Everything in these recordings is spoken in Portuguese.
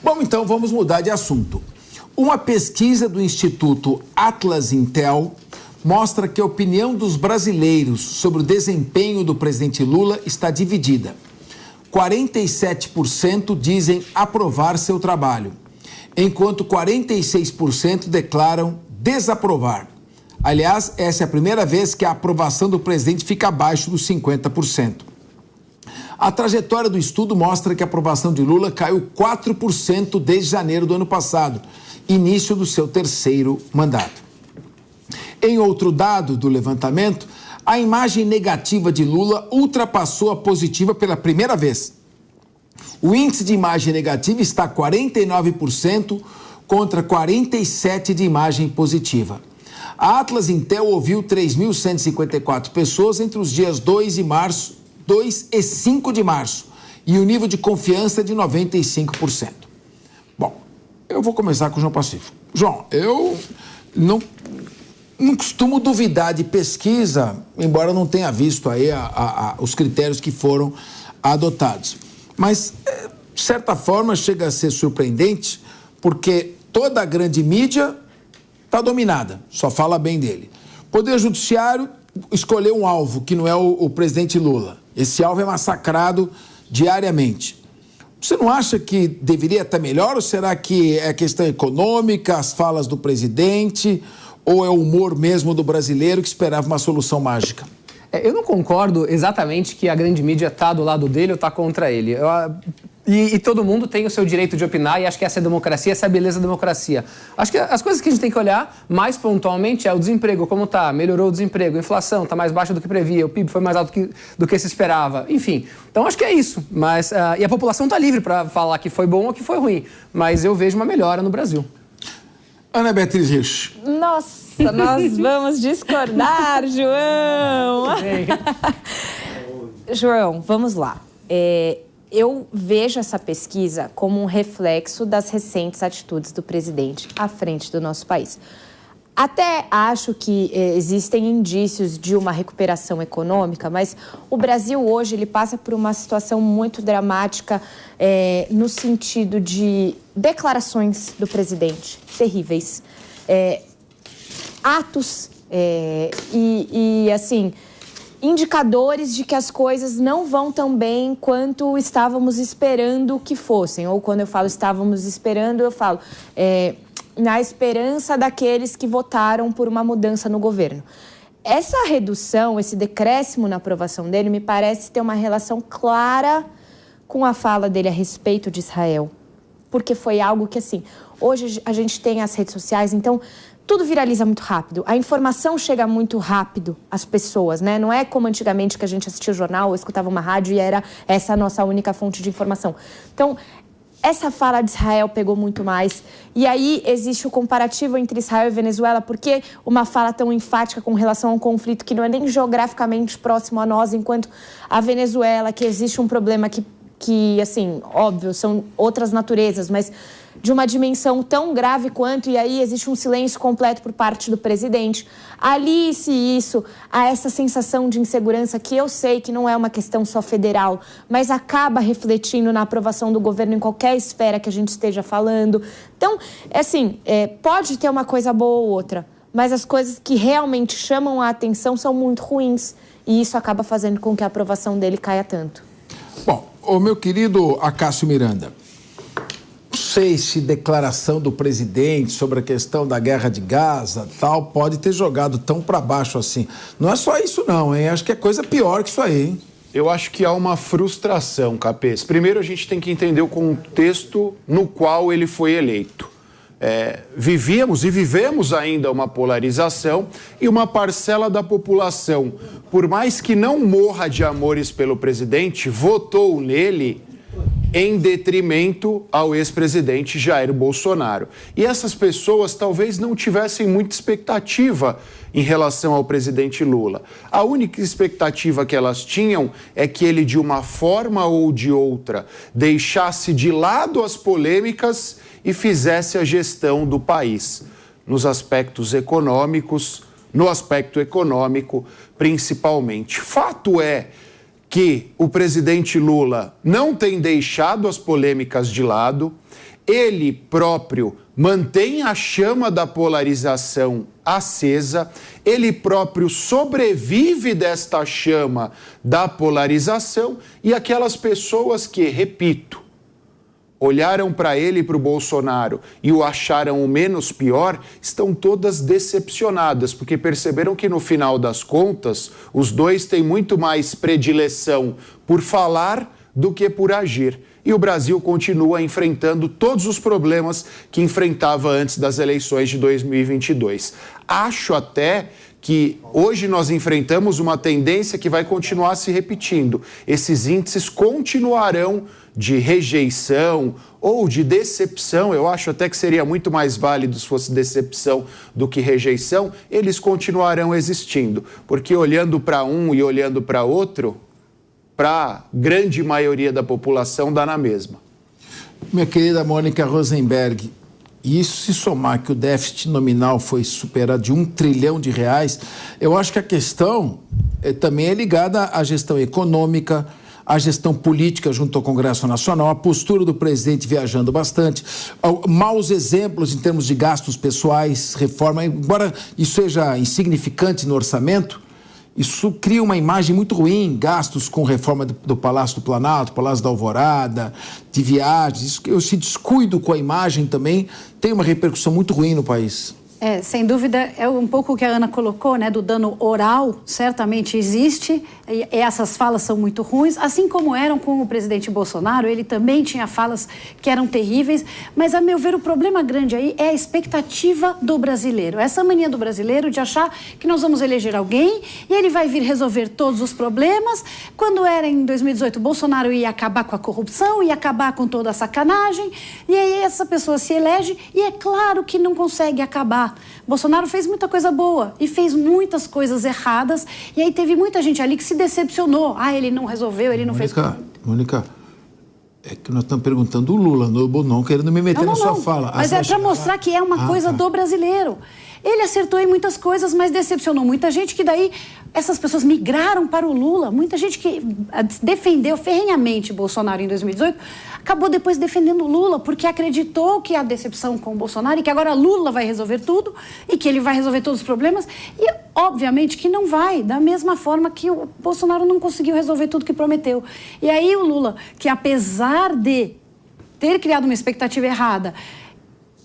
Bom, então vamos mudar de assunto. Uma pesquisa do Instituto Atlas Intel mostra que a opinião dos brasileiros sobre o desempenho do presidente Lula está dividida. 47% dizem aprovar seu trabalho, enquanto 46% declaram desaprovar. Aliás, essa é a primeira vez que a aprovação do presidente fica abaixo dos 50%. A trajetória do estudo mostra que a aprovação de Lula caiu 4% desde janeiro do ano passado, início do seu terceiro mandato. Em outro dado do levantamento, a imagem negativa de Lula ultrapassou a positiva pela primeira vez. O índice de imagem negativa está 49% contra 47% de imagem positiva. A Atlas Intel ouviu 3.154 pessoas entre os dias 2 e 5 de março e o nível de confiança é de 95%. Bom, eu vou começar com o João Pacífico. João, eu não costumo duvidar de pesquisa, embora não tenha visto aí os critérios que foram adotados. Mas, de certa forma, chega a ser surpreendente, porque toda a grande mídia está dominada, só fala bem dele. O Poder Judiciário escolheu um alvo, que não é o presidente Lula. Esse alvo é massacrado diariamente. Você não acha que deveria estar melhor, ou será que é questão econômica, as falas do presidente, ou é o humor mesmo do brasileiro que esperava uma solução mágica? Eu não concordo exatamente que a grande mídia está do lado dele ou está contra ele. E todo mundo tem o seu direito de opinar, e acho que essa é a democracia, essa é a beleza da democracia. Acho que as coisas que a gente tem que olhar mais pontualmente é o desemprego, como está, melhorou o desemprego, a inflação está mais baixa do que previa, o PIB foi mais alto do que se esperava, enfim. Então acho que é isso, mas, e a população está livre para falar que foi bom ou que foi ruim, mas eu vejo uma melhora no Brasil. Ana Beatriz Rich. Nossa, nós vamos discordar, João. João, vamos lá. Eu vejo essa pesquisa como um reflexo das recentes atitudes do presidente à frente do nosso país. Até acho que existem indícios de uma recuperação econômica, mas o Brasil hoje ele passa por uma situação muito dramática no sentido de declarações do presidente terríveis, atos assim, indicadores de que as coisas não vão tão bem quanto estávamos esperando que fossem. Ou quando eu falo estávamos esperando, eu falo na esperança daqueles que votaram por uma mudança no governo. Essa redução, esse decréscimo na aprovação dele, me parece ter uma relação clara com a fala dele a respeito de Israel. Porque foi algo que, assim, hoje a gente tem as redes sociais, então tudo viraliza muito rápido. A informação chega muito rápido às pessoas, né? Não é como antigamente que a gente assistia o jornal ou escutava uma rádio e era essa a nossa única fonte de informação. Então, essa fala de Israel pegou muito mais. E aí existe o comparativo entre Israel e Venezuela, porque uma fala tão enfática com relação a um conflito que não é nem geograficamente próximo a nós, enquanto a Venezuela, que existe um problema que assim, óbvio, são outras naturezas, mas de uma dimensão tão grave quanto, e aí existe um silêncio completo por parte do presidente. Alice isso a essa sensação de insegurança que eu sei que não é uma questão só federal, mas acaba refletindo na aprovação do governo em qualquer esfera que a gente esteja falando. Então, assim, pode ter uma coisa boa ou outra, mas as coisas que realmente chamam a atenção são muito ruins, e isso acaba fazendo com que a aprovação dele caia tanto. Bom, o meu querido Acácio Miranda, não sei se declaração do presidente sobre a questão da guerra de Gaza tal pode ter jogado tão para baixo assim. Não é só isso não, hein? Acho que é coisa pior que isso aí, hein? Eu acho que há uma frustração, Capês. Primeiro a gente tem que entender o contexto no qual ele foi eleito. Vivíamos e vivemos ainda uma polarização e uma parcela da população, por mais que não morra de amores pelo presidente, votou nele em detrimento ao ex-presidente Jair Bolsonaro. E essas pessoas talvez não tivessem muita expectativa em relação ao presidente Lula. A única expectativa que elas tinham é que ele, de uma forma ou de outra, deixasse de lado as polêmicas e fizesse a gestão do país, nos aspectos econômicos, no aspecto econômico principalmente. Fato é que o presidente Lula não tem deixado as polêmicas de lado, ele próprio mantém a chama da polarização acesa, ele próprio sobrevive desta chama da polarização e aquelas pessoas que, repito, olharam para ele e para o Bolsonaro e o acharam o menos pior, estão todas decepcionadas, porque perceberam que no final das contas, os dois têm muito mais predileção por falar do que por agir. E o Brasil continua enfrentando todos os problemas que enfrentava antes das eleições de 2022. Acho até que hoje nós enfrentamos uma tendência que vai continuar se repetindo. Esses índices continuarão de rejeição ou de decepção. Eu acho até que seria muito mais válido se fosse decepção do que rejeição. Eles continuarão existindo, porque olhando para um e olhando para outro, para a grande maioria da população dá na mesma. Minha querida Mônica Rosenberg, isso se somar que o déficit nominal foi superado de R$1 trilhão, eu acho que a questão também é ligada à gestão econômica, à gestão política junto ao Congresso Nacional, a postura do presidente viajando bastante, maus exemplos em termos de gastos pessoais, reforma, embora isso seja insignificante no orçamento, isso cria uma imagem muito ruim, gastos com reforma do Palácio do Planalto, Palácio da Alvorada, de viagens. Esse descuido com a imagem também tem uma repercussão muito ruim no país. Sem dúvida, é um pouco o que a Ana colocou, né, do dano oral, certamente existe, e essas falas são muito ruins, assim como eram com o presidente Bolsonaro, ele também tinha falas que eram terríveis, mas, a meu ver, o problema grande aí é a expectativa do brasileiro, essa mania do brasileiro de achar que nós vamos eleger alguém e ele vai vir resolver todos os problemas. Quando era em 2018, Bolsonaro ia acabar com a corrupção, ia acabar com toda a sacanagem, e aí essa pessoa se elege e é claro que não consegue acabar. Bolsonaro fez muita coisa boa e fez muitas coisas erradas, e aí teve muita gente ali que se decepcionou. Ele não resolveu, ele não fez... Mônica, é que nós estamos perguntando o Lula, não querendo me meter na sua fala. Mas é para mostrar que é uma coisa do brasileiro. Ele acertou em muitas coisas, mas decepcionou muita gente, que daí essas pessoas migraram para o Lula. Muita gente que defendeu ferrenhamente Bolsonaro em 2018 acabou depois defendendo o Lula, porque acreditou que a decepção com o Bolsonaro e que agora Lula vai resolver tudo e que ele vai resolver todos os problemas. E, obviamente, que não vai, da mesma forma que o Bolsonaro não conseguiu resolver tudo que prometeu. E aí o Lula, que apesar de ter criado uma expectativa errada,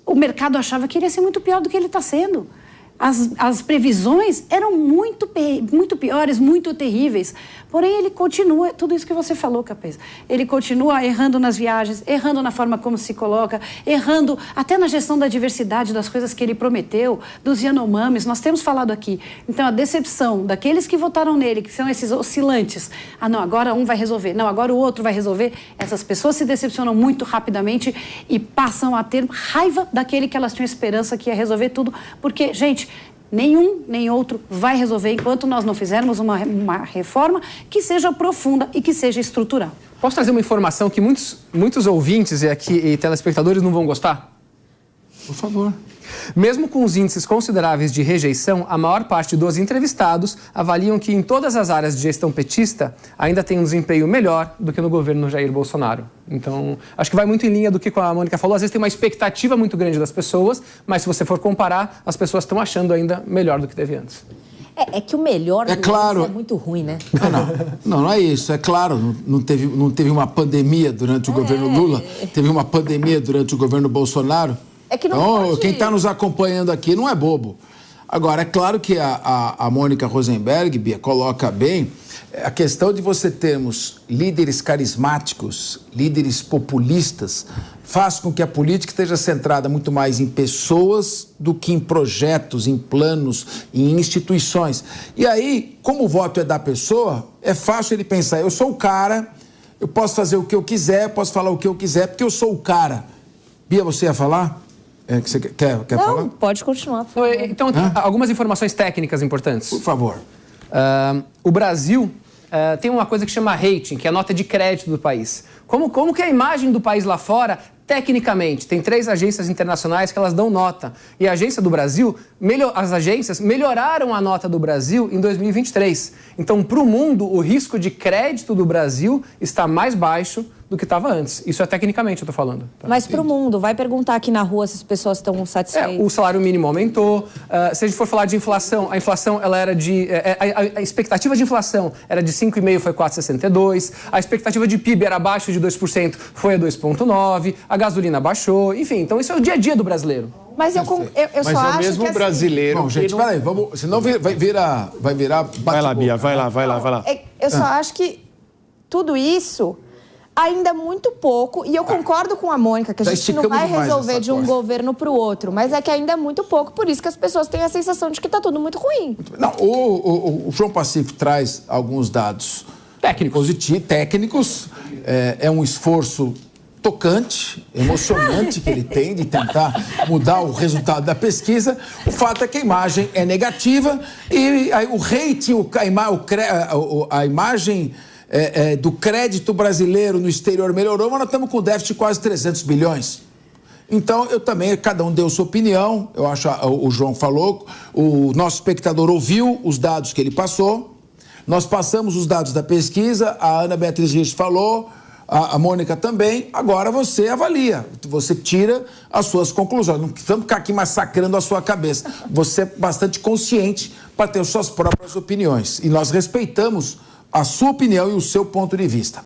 o mercado achava que ele ia ser muito pior do que ele está sendo. As previsões eram muito piores, muito terríveis. Porém, ele continua, tudo isso que você falou, Capês, ele continua errando nas viagens, errando na forma como se coloca, errando até na gestão da diversidade, das coisas que ele prometeu, dos Yanomamis, nós temos falado aqui. Então, a decepção daqueles que votaram nele, que são esses oscilantes, não, agora um vai resolver, não, agora o outro vai resolver, essas pessoas se decepcionam muito rapidamente e passam a ter raiva daquele que elas tinham esperança que ia resolver tudo, porque, gente, nenhum nem outro vai resolver enquanto nós não fizermos uma reforma que seja profunda e que seja estrutural. Posso trazer uma informação que muitos ouvintes e telespectadores não vão gostar? Por favor. Mesmo com os índices consideráveis de rejeição, a maior parte dos entrevistados avaliam que em todas as áreas de gestão petista ainda tem um desempenho melhor do que no governo Jair Bolsonaro. Então, acho que vai muito em linha do que a Mônica falou. Às vezes tem uma expectativa muito grande das pessoas, mas se você for comparar, as pessoas estão achando ainda melhor do que teve antes. É que o melhor claro, é muito ruim, né? Não é isso. É claro, não teve uma pandemia durante o governo Lula, teve uma pandemia durante o governo Bolsonaro. É que não pode... Quem está nos acompanhando aqui não é bobo. Agora, é claro que a Mônica Rosenberg, Bia, coloca bem a questão de você termos líderes carismáticos, líderes populistas, faz com que a política esteja centrada muito mais em pessoas do que em projetos, em planos, em instituições. E aí, como o voto é da pessoa, é fácil ele pensar, eu sou o cara, eu posso fazer o que eu quiser, posso falar o que eu quiser, porque eu sou o cara. Bia, você ia falar? Que você quer falar? Não, pode continuar. Por favor. Então, algumas informações técnicas importantes. Por favor. O Brasil tem uma coisa que chama rating, que é a nota de crédito do país. Como que é a imagem do país lá fora, tecnicamente? Tem 3 agências internacionais que elas dão nota. E a agência do Brasil, as agências melhoraram a nota do Brasil em 2023. Então, para o mundo, o risco de crédito do Brasil está mais baixo do que estava antes. Isso é tecnicamente, eu estou falando. Tá? Mas para o mundo, vai perguntar aqui na rua se as pessoas estão satisfeitas. O salário mínimo aumentou. Se a gente for falar de inflação, a inflação ela era de... a expectativa de inflação era de 5,5%, foi 4,62%. A expectativa de PIB era abaixo de 2%, foi a 2,9%. A gasolina baixou. Enfim, então isso é o dia a dia do brasileiro. Mas eu Mas só é o acho mesmo que brasileiro. Bom, gente, peraí, vamos, senão vai virar Vai lá, Bia, vai lá. Eu só acho que tudo isso ainda é muito pouco, e eu concordo com a Mônica, que a gente não vai resolver de um governo para o outro, mas é que ainda é muito pouco, por isso que as pessoas têm a sensação de que está tudo muito ruim. Não, o João Pacífico traz alguns dados técnicos, é um esforço tocante, emocionante que ele tem de tentar mudar o resultado da pesquisa. O fato é que a imagem é negativa e o rating, a imagem do crédito brasileiro no exterior melhorou, mas nós estamos com déficit de quase 300 bilhões. Então, eu também, cada um deu sua opinião, eu acho, o João falou, o nosso espectador ouviu os dados que ele passou, nós passamos os dados da pesquisa, a Ana Beatriz Rios falou, a Mônica também, agora você avalia, você tira as suas conclusões, não precisamos ficar aqui massacrando a sua cabeça, você é bastante consciente para ter suas próprias opiniões, e nós respeitamos a sua opinião e o seu ponto de vista.